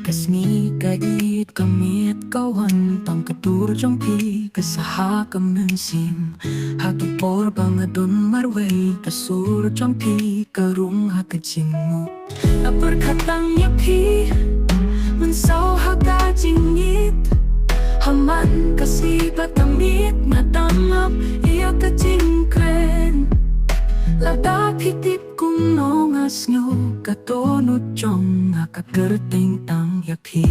Kasni kait kamit kawan tang ketur jongpi kesaha kemensim haki por bangadun marway kasur jongpi karung hakajingmu aperkatang yapi mensau haga jingit haman kasibat kamit nadamap iya kajingkren lada pitip kung nongas nyo katonut jong akagerteng tang yapi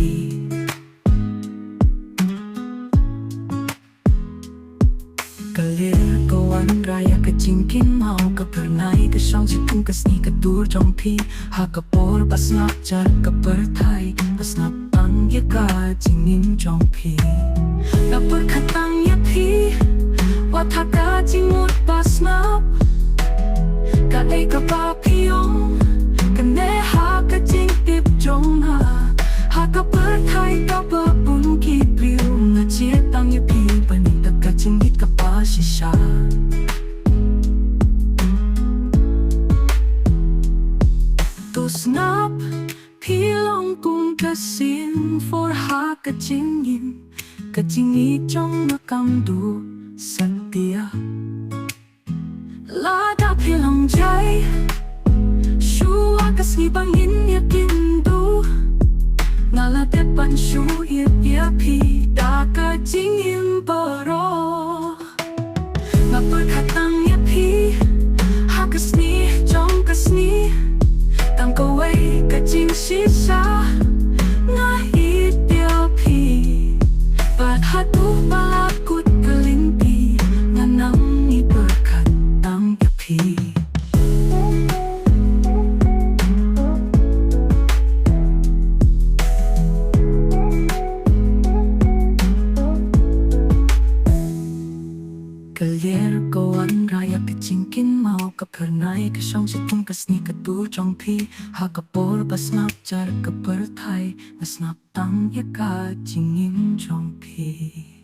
kalir kawan raya kajingkin mau kapernai kasang situng kasni katur jong pi hakapor pasnap jar kapertai pasnap tang yaka jingin jong pi kaperkatang yapi wataka jingmut pasnap Kay kapapiyong kaneha kajing tip jong ha hakapertai kapapun kipriu ngajit ang yapi panitag kajingit kapasisya tusnap pilong kung kasin for ha kajingin kajingit jong makamdu setia Lada pilang jay Shua kasni bangin yakin du Nalatepan shu yip yapi Daka jingin baro Ngaperkatang yapi Hakasni jong kasni Tang kaway kajing sisa Ngahit yapi Bat hatu balakut kelimpi Nganang iberkat Kalir kawan raya kajingkin mau kapernai kasang situng kasni katur jong pi hakapor basnap jar kapertai basnap tang yaka jingin jong pi